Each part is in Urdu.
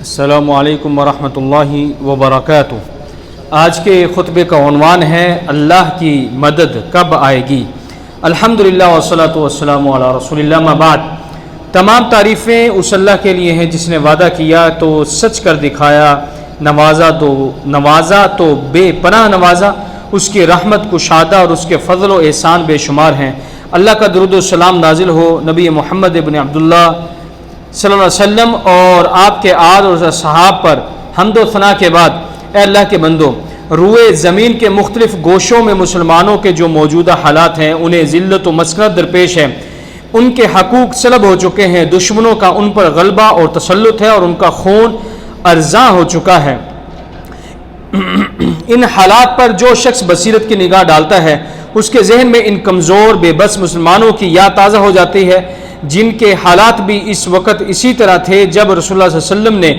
السلام علیکم ورحمۃ اللہ وبرکاتہ۔ آج کے خطبے کا عنوان ہے اللہ کی مدد کب آئے گی۔ الحمدللہ والصلاۃ والسلام علی رسول اللہ، ما بعد۔ تمام تعریفیں اس اللہ کے لیے ہیں جس نے وعدہ کیا تو سچ کر دکھایا، نوازا تو بے پناہ نوازا، اس کی رحمت کشادہ اور اس کے فضل و احسان بے شمار ہیں۔ اللہ کا درود و سلام نازل ہو نبی محمد ابن عبداللہ صلی اللہ علیہ وسلم اور آپ کے آل اور صحاب پر۔ حمد و ثنا کے بعد، اے اللہ کے بندو، روئے زمین کے مختلف گوشوں میں مسلمانوں کے جو موجودہ حالات ہیں انہیں ذلت و مسکنت درپیش ہے، ان کے حقوق سلب ہو چکے ہیں، دشمنوں کا ان پر غلبہ اور تسلط ہے اور ان کا خون ارزاں ہو چکا ہے۔ ان حالات پر جو شخص بصیرت کی نگاہ ڈالتا ہے اس کے ذہن میں ان کمزور بے بس مسلمانوں کی یاد تازہ ہو جاتی ہے جن کے حالات بھی اس وقت اسی طرح تھے جب رسول اللہ صلی اللہ علیہ وسلم نے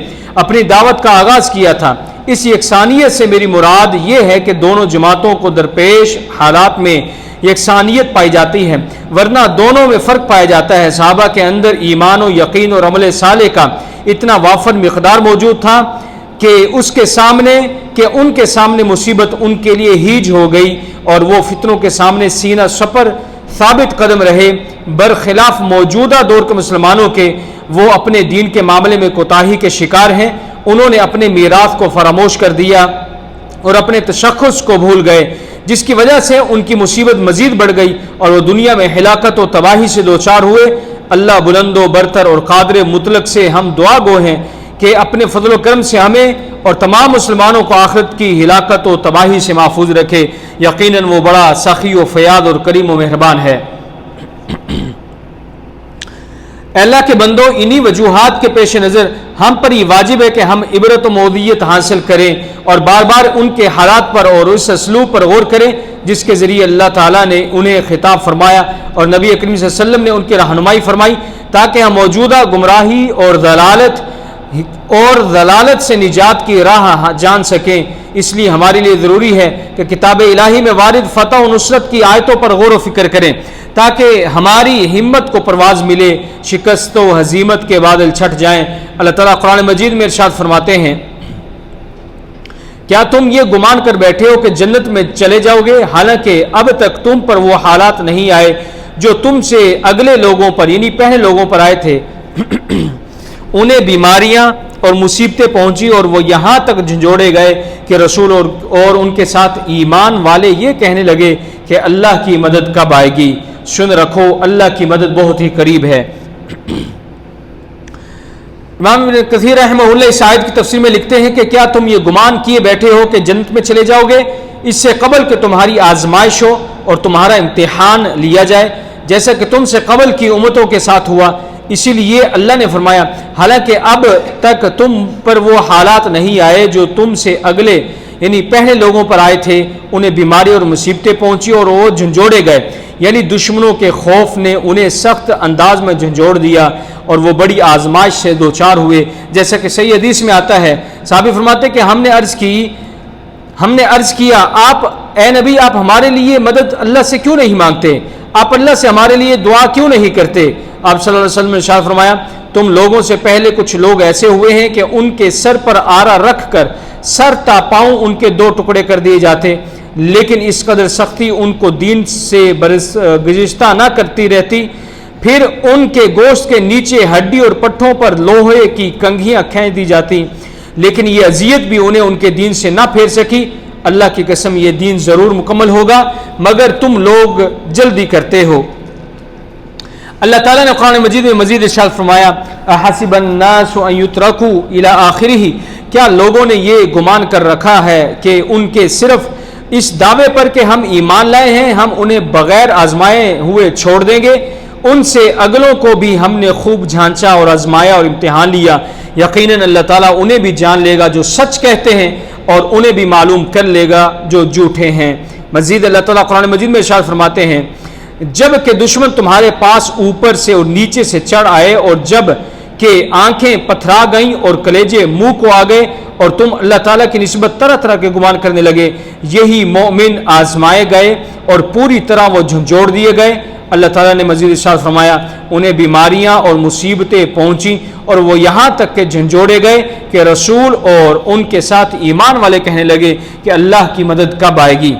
اپنی دعوت کا آغاز کیا تھا۔ اس یکسانیت سے میری مراد یہ ہے کہ دونوں جماعتوں کو درپیش حالات میں یکسانیت پائی جاتی ہے، ورنہ دونوں میں فرق پایا جاتا ہے۔ صحابہ کے اندر ایمان و یقین اور عمل صالح کا اتنا وافر مقدار موجود تھا کہ ان کے سامنے مصیبت ان کے لیے ہیج ہو گئی اور وہ فتنوں کے سامنے سینہ سپر ثابت قدم رہے۔ برخلاف موجودہ دور کے مسلمانوں کے، وہ اپنے دین کے معاملے میں کوتاہی کے شکار ہیں۔ انہوں نے اپنے میراث کو فراموش کر دیا اور اپنے تشخص کو بھول گئے، جس کی وجہ سے ان کی مصیبت مزید بڑھ گئی اور وہ دنیا میں ہلاکت و تباہی سے دوچار ہوئے۔ اللہ بلند و برتر اور قادر مطلق سے ہم دعا گو ہیں کہ اپنے فضل و کرم سے ہمیں اور تمام مسلمانوں کو آخرت کی ہلاکت و تباہی سے محفوظ رکھے۔ یقیناً وہ بڑا سخی و فیاض اور کریم و مہربان ہے۔ اے اللہ کے بندو، انہی وجوہات کے پیش نظر ہم پر یہ واجب ہے کہ ہم عبرت و موعظت حاصل کریں اور بار بار ان کے حالات پر اور اس اسلوب پر غور کریں جس کے ذریعے اللہ تعالیٰ نے انہیں خطاب فرمایا اور نبی کریم صلی اللہ علیہ وسلم نے ان کی رہنمائی فرمائی، تاکہ ہم موجودہ گمراہی اور ضلالت سے نجات کی راہ جان سکیں۔ اس لیے ہمارے لیے ضروری ہے کہ کتاب الہی میں وارد فتح و نصرت کی آیتوں پر غور و فکر کریں تاکہ ہماری ہمت کو پرواز ملے، شکست و ہزیمت کے بادل چھٹ جائیں۔ اللہ تعالیٰ قرآن مجید میں ارشاد فرماتے ہیں، کیا تم یہ گمان کر بیٹھے ہو کہ جنت میں چلے جاؤ گے، حالانکہ اب تک تم پر وہ حالات نہیں آئے جو تم سے اگلے لوگوں پر یعنی پہلے لوگوں پر آئے تھے۔ انہیں بیماریاں اور مصیبتیں پہنچی اور وہ یہاں تک جھنجھوڑے گئے کہ رسول اور ان کے ساتھ ایمان والے یہ کہنے لگے کہ اللہ کی مدد کب آئے گی۔ سن رکھو، اللہ کی مدد بہت ہی قریب ہے۔ امام ابن کثیر رحمہ اللہ اس آیت کی تفسیر میں لکھتے ہیں کہ کیا تم یہ گمان کیے بیٹھے ہو کہ جنت میں چلے جاؤ گے اس سے قبل کہ تمہاری آزمائش ہو اور تمہارا امتحان لیا جائے، جیسا کہ تم سے قبل کی امتوں کے ساتھ ہوا۔ اسی لیے اللہ نے فرمایا، حالانکہ اب تک تم پر وہ حالات نہیں آئے جو تم سے اگلے یعنی پہلے لوگوں پر آئے تھے، انہیں بیماری اور مصیبتیں پہنچی اور وہ جھنجھوڑے گئے، یعنی دشمنوں کے خوف نے انہیں سخت انداز میں جھنجھوڑ دیا اور وہ بڑی آزمائش سے دوچار ہوئے، جیسا کہ صحیح حدیث میں آتا ہے۔ صحابی فرماتے کہ ہم نے عرض کیا، اے نبی، آپ ہمارے لیے مدد اللہ سے کیوں نہیں مانگتے؟ آپ اللہ سے ہمارے لیے دعا کیوں نہیں کرتے؟ آپ صلی اللہ علیہ وسلم نے ارشاد فرمایا، تم لوگوں سے پہلے کچھ لوگ ایسے ہوئے ہیں کہ ان کے سر پر آرا رکھ کر سر تا پاؤں ان کے دو ٹکڑے کر دیے جاتے، لیکن اس قدر سختی ان کو دین سے گزشتہ نہ کرتی رہتی۔ پھر ان کے گوشت کے نیچے ہڈی اور پٹھوں پر لوہے کی کنگھیاں کھینچ دی جاتی، لیکن یہ اذیت بھی انہیں ان کے دین سے نہ پھیر سکی۔ اللہ کی قسم، یہ دین ضرور مکمل ہوگا مگر تم لوگ جلدی کرتے ہو۔ اللہ تعالیٰ نے قرآن مجید میں مزید ارشاد فرمایا، احسب الناس ان یترکوا الی آخرہ، کیا لوگوں نے یہ گمان کر رکھا ہے کہ ان کے صرف اس دعوے پر کہ ہم ایمان لائے ہیں ہم انہیں بغیر آزمائے ہوئے چھوڑ دیں گے؟ ان سے اگلوں کو بھی ہم نے خوب جھانچا اور آزمایا اور امتحان لیا۔ یقیناً اللہ تعالیٰ انہیں بھی جان لے گا جو سچ کہتے ہیں اور انہیں بھی معلوم کر لے گا جو جھوٹے ہیں۔ مزید اللہ تعالیٰ قرآن مجید میں ارشاد فرماتے ہیں، جب کہ دشمن تمہارے پاس اوپر سے اور نیچے سے چڑھ آئے اور جب کہ آنکھیں پتھرا گئیں اور کلیجے منہ کو آ گئے اور تم اللہ تعالیٰ کی نسبت طرح طرح کے گمان کرنے لگے، یہی مومن آزمائے گئے اور پوری طرح وہ جھنجھوڑ دیے گئے۔ اللہ تعالیٰ نے مزید ارشاد فرمایا انہیں بیماریاں اور مصیبتیں پہنچیں اور وہ یہاں تک کہ جھنجھوڑے گئے کہ رسول اور ان کے ساتھ ایمان والے کہنے لگے کہ اللہ کی مدد کب آئے گی،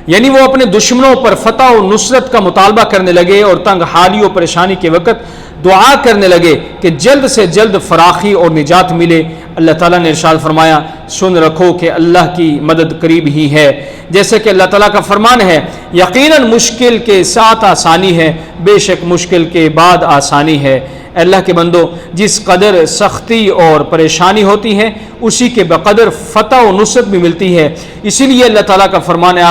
یعنی وہ اپنے دشمنوں پر فتح و نصرت کا مطالبہ کرنے لگے اور تنگ حالی و پریشانی کے وقت دعا کرنے لگے کہ جلد سے جلد فراخی اور نجات ملے۔ اللہ تعالیٰ نے ارشاد فرمایا سن رکھو کہ اللہ کی مدد قریب ہی ہے، جیسے کہ اللہ تعالیٰ کا فرمان ہے یقیناً مشکل کے ساتھ آسانی ہے، بے شک مشکل کے بعد آسانی ہے۔ اے اللہ کے بندو، جس قدر سختی اور پریشانی ہوتی ہے اسی کے بقدر فتح و نصرت بھی ملتی ہے، اسی لیے اللہ تعالیٰ کا فرمان ہے،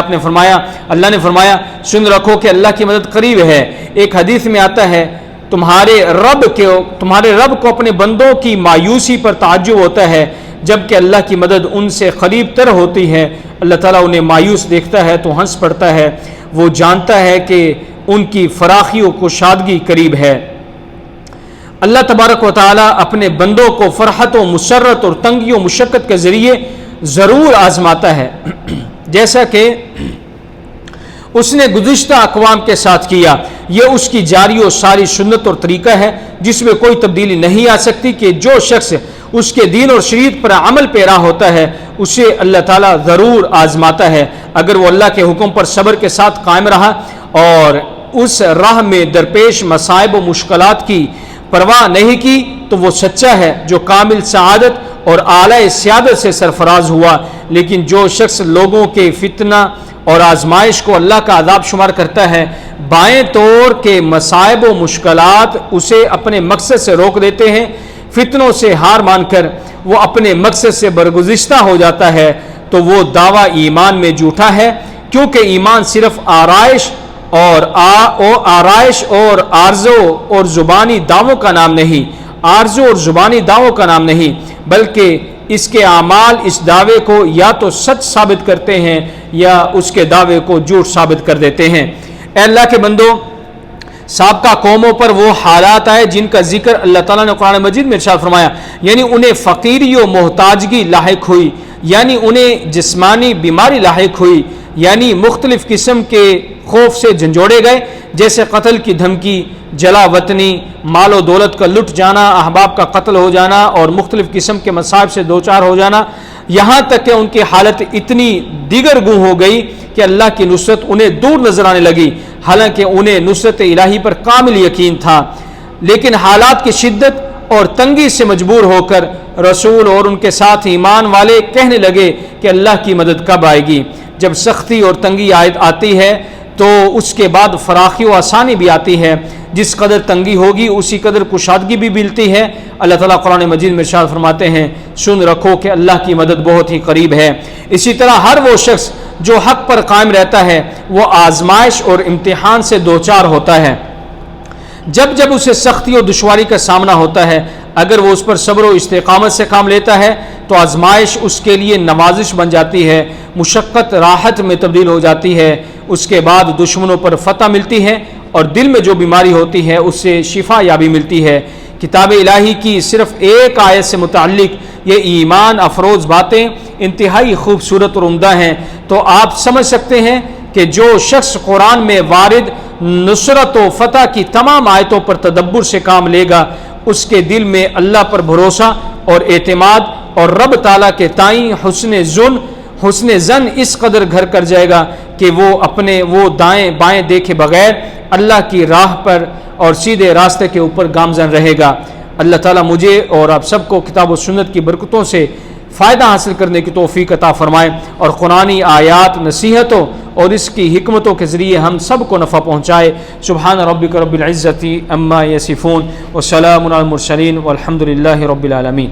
اللہ نے فرمایا سن رکھو کہ اللہ کی مدد قریب ہے۔ ایک حدیث میں آتا ہے تمہارے رب کو اپنے بندوں کی مایوسی پر تعجب ہوتا ہے جبکہ اللہ کی مدد ان سے قریب تر ہوتی ہے۔ اللہ تعالیٰ انہیں مایوس دیکھتا ہے تو ہنس پڑتا ہے، وہ جانتا ہے کہ ان کی فراخی و کشادگی قریب ہے۔ اللہ تبارک و تعالیٰ اپنے بندوں کو فرحت و مسرت اور تنگی و مشقت کے ذریعے ضرور آزماتا ہے، جیسا کہ اس نے گزشتہ اقوام کے ساتھ کیا۔ یہ اس کی جاری و ساری سنت اور طریقہ ہے جس میں کوئی تبدیلی نہیں آ سکتی کہ جو شخص اس کے دین اور شریعت پر عمل پیرا ہوتا ہے اسے اللہ تعالیٰ ضرور آزماتا ہے۔ اگر وہ اللہ کے حکم پر صبر کے ساتھ قائم رہا اور اس راہ میں درپیش مصائب و مشکلات کی پرواہ نہیں کی تو وہ سچا ہے جو کامل سعادت اور اعلی سعادت سے سرفراز ہوا۔ لیکن جو شخص لوگوں کے فتنہ اور آزمائش کو اللہ کا عذاب شمار کرتا ہے، بائیں طور کے مصائب و مشکلات اسے اپنے مقصد سے روک دیتے ہیں، فتنوں سے ہار مان کر وہ اپنے مقصد سے برگزشتہ ہو جاتا ہے تو وہ دعویٰ ایمان میں جھوٹا ہے، کیونکہ ایمان صرف آرائش اور آرزو اور زبانی دعووں کا نام نہیں، بلکہ اس کے اعمال اس دعوے کو یا تو سچ ثابت کرتے ہیں یا اس کے دعوے کو جھوٹ ثابت کر دیتے ہیں۔ اے اللہ کے بندو، سابقہ قوموں پر وہ حالات آئے جن کا ذکر اللہ تعالیٰ نے قرآن مجید میں ارشاد فرمایا، یعنی انہیں فقیری و محتاجگی لاحق ہوئی، یعنی انہیں جسمانی بیماری لاحق ہوئی، یعنی مختلف قسم کے خوف سے جھنجھوڑے گئے، جیسے قتل کی دھمکی، جلا وطنی، مال و دولت کا لٹ جانا، احباب کا قتل ہو جانا اور مختلف قسم کے مصائب سے دوچار ہو جانا، یہاں تک کہ ان کی حالت اتنی دیگر گوں ہو گئی کہ اللہ کی نصرت انہیں دور نظر آنے لگی، حالانکہ انہیں نصرت الہی پر کامل یقین تھا، لیکن حالات کی شدت اور تنگی سے مجبور ہو کر رسول اور ان کے ساتھ ایمان والے کہنے لگے کہ اللہ کی مدد کب آئے گی۔ جب سختی اور تنگی آتی ہے تو اس کے بعد فراخی و آسانی بھی آتی ہے، جس قدر تنگی ہوگی اسی قدر کشادگی بھی ملتی ہے۔ اللہ تعالیٰ قرآن مجید میں ارشاد فرماتے ہیں سن رکھو کہ اللہ کی مدد بہت ہی قریب ہے۔ اسی طرح ہر وہ شخص جو حق پر قائم رہتا ہے وہ آزمائش اور امتحان سے دوچار ہوتا ہے۔ جب اسے سختی اور دشواری کا سامنا ہوتا ہے، اگر وہ اس پر صبر و استقامت سے کام لیتا ہے تو آزمائش اس کے لیے نوازش بن جاتی ہے، مشقت راحت میں تبدیل ہو جاتی ہے، اس کے بعد دشمنوں پر فتح ملتی ہے اور دل میں جو بیماری ہوتی ہے اس سے شفا یابی ملتی ہے۔ کتاب الہی کی صرف ایک آیت سے متعلق یہ ایمان افروز باتیں انتہائی خوبصورت اور عمدہ ہیں، تو آپ سمجھ سکتے ہیں کہ جو شخص قرآن میں وارد نصرت و فتح کی تمام آیتوں پر تدبر سے کام لے گا، اس کے دل میں اللہ پر بھروسہ اور اعتماد اور رب تعالیٰ کے تئیں حسن زن اس قدر گھر کر جائے گا کہ وہ دائیں بائیں دیکھے بغیر اللہ کی راہ پر اور سیدھے راستے کے اوپر گامزن رہے گا۔ اللہ تعالیٰ مجھے اور آپ سب کو کتاب و سنت کی برکتوں سے فائدہ حاصل کرنے کی توفیق عطا فرمائے اور قرآنی آیات، نصیحتوں اور اس کی حکمتوں کے ذریعے ہم سب کو نفع پہنچائے۔ سبحان ربک رب العزت عما یصفون وسلام علی المرسلین والحمد للہ رب العالمین۔